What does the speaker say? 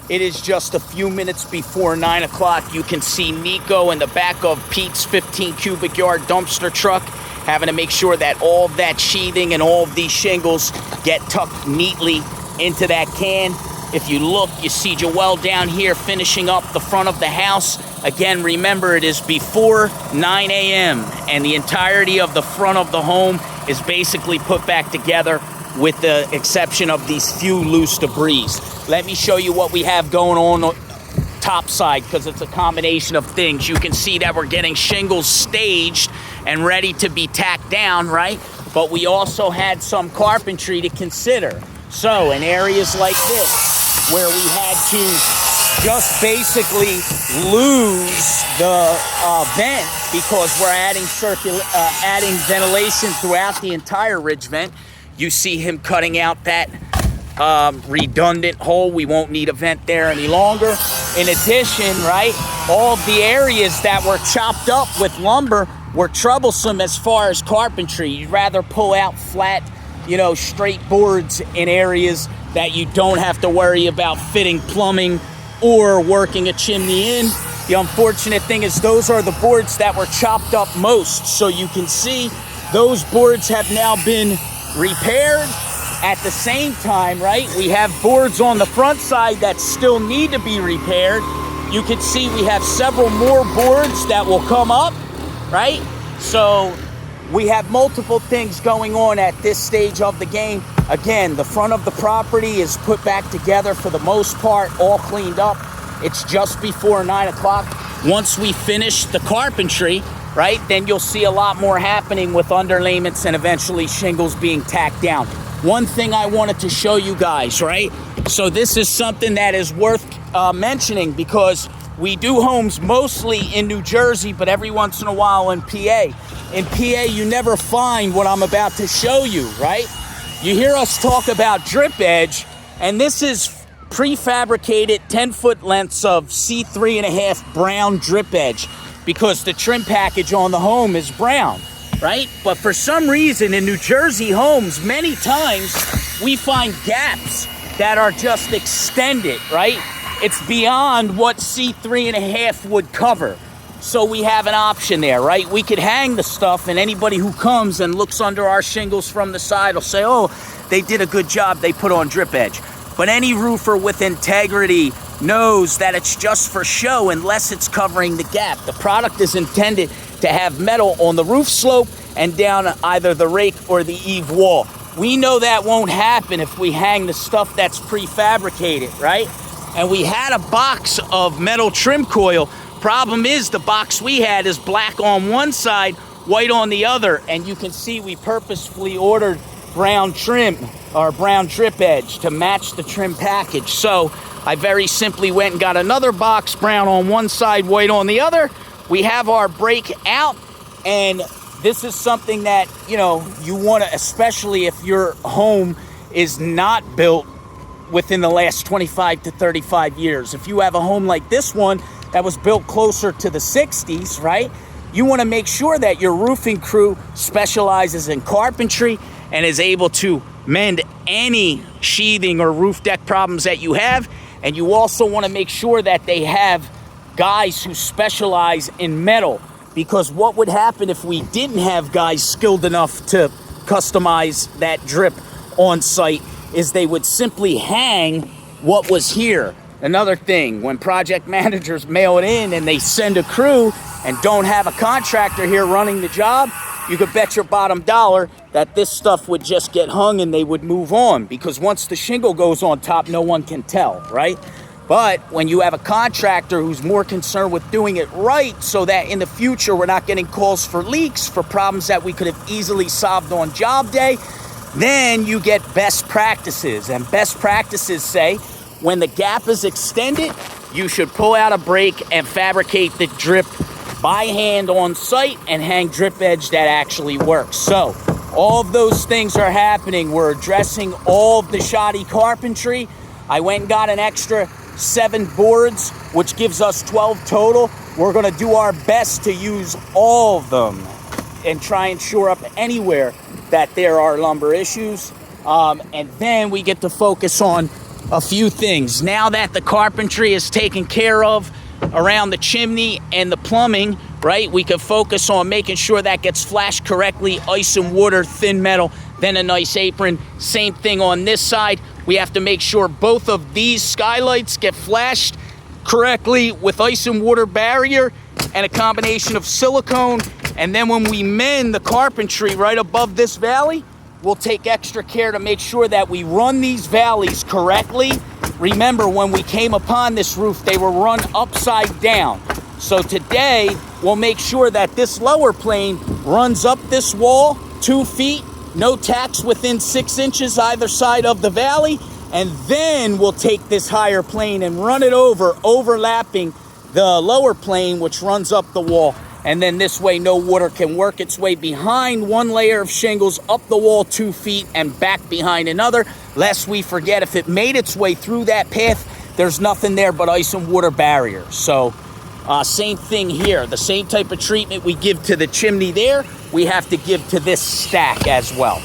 It is just a few minutes before 9 o'clock. You can see Nico in the back of Pete's 15 cubic yard dumpster truck having to make sure that all of that sheathing and all of these shingles get tucked neatly into that can. If you look, you see Joel down here finishing up the front of the house. Again, remember, it is before 9 a.m. and the entirety of the front of the home is basically put back together with the exception of these few loose debris. Let me show you what we have going on top side, because it's a combination of things. You can see that we're getting shingles staged and ready to be tacked down, right? But we also had some carpentry to consider. So in areas like this, where we had to just basically lose the vent because we're adding ventilation throughout the entire ridge vent, you see him cutting out that redundant hole. We won't need a vent there any longer. In addition, right, all the areas that were chopped up with lumber were troublesome as far as carpentry. You'd rather pull out flat, straight boards in areas that you don't have to worry about fitting plumbing or working a chimney in. The unfortunate thing is those are the boards that were chopped up most. So you can see those boards have now been repaired. At the same time, right, we have boards on the front side that still need to be repaired. You can see we have several more boards that will come up, right? So we have multiple things going on at this stage of the game. Again, the front of the property is put back together for the most part, all cleaned up. It's just before 9 o'clock. Once we finish the carpentry, right, then you'll see a lot more happening with underlayments and eventually shingles being tacked down. One thing I wanted to show you guys, right? So this is something that is worth mentioning because we do homes mostly in New Jersey, but every once in a while in PA. In PA, you never find what I'm about to show you, right? You hear us talk about drip edge, and this is prefabricated 10-foot lengths of C3.5 brown drip edge because the trim package on the home is brown, right? But for some reason in New Jersey homes, many times we find gaps that are just extended, right? It's beyond what C3.5 would cover. So we have an option there, right? We could hang the stuff and anybody who comes and looks under our shingles from the side will say, oh, they did a good job, they put on drip edge. But any roofer with integrity knows that it's just for show unless it's covering the gap. The product is intended to have metal on the roof slope and down either the rake or the eave wall. We know that won't happen if we hang the stuff that's prefabricated, right? And we had a box of metal trim coil. Problem is the box we had is black on one side, white on the other. And you can see we purposefully ordered brown trim or brown drip edge to match the trim package. So I very simply went and got another box, brown on one side, white on the other. We have our break out, and this is something that, you want to, especially if your home is not built within the last 25 to 35 years. If you have a home like this one that was built closer to the 60s, right? You want to make sure that your roofing crew specializes in carpentry and is able to mend any sheathing or roof deck problems that you have. And you also want to make sure that they have guys who specialize in metal, because what would happen if we didn't have guys skilled enough to customize that drip on site is they would simply hang what was here. Another thing, when project managers mail it in and they send a crew and don't have a contractor here running the job, you could bet your bottom dollar that this stuff would just get hung and they would move on, because once the shingle goes on top, no one can tell, right? But when you have a contractor who's more concerned with doing it right so that in the future we're not getting calls for leaks, for problems that we could have easily solved on job day, then you get best practices. And best practices say when the gap is extended, you should pull out a brake and fabricate the drip by hand on site and hang drip edge that actually works. So all of those things are happening. We're addressing all of the shoddy carpentry. I went and got an extra 7 boards, which gives us 12 total. We're going to do our best to use all of them and try and shore up anywhere that there are lumber issues. And then we get to focus on a few things. Now that the carpentry is taken care of around the chimney and the plumbing, right, we can focus on making sure that gets flashed correctly. Ice and water, thin metal, then a nice apron. Same thing on this side. We have to make sure both of these skylights get flashed correctly with ice and water barrier and a combination of silicone. And then when we mend the carpentry right above this valley, we'll take extra care to make sure that we run these valleys correctly. Remember, when we came upon this roof, they were run upside down. So today, we'll make sure that this lower plane runs up this wall 2 feet, no tacks within 6 inches either side of the valley, and then we'll take this higher plane and run it over, overlapping the lower plane, which runs up the wall. And then this way, no water can work its way behind one layer of shingles, up the wall 2 feet, and back behind another. Lest we forget, if it made its way through that path, there's nothing there but ice and water barrier. So same thing here. The same type of treatment we give to the chimney there, we have to give to this stack as well.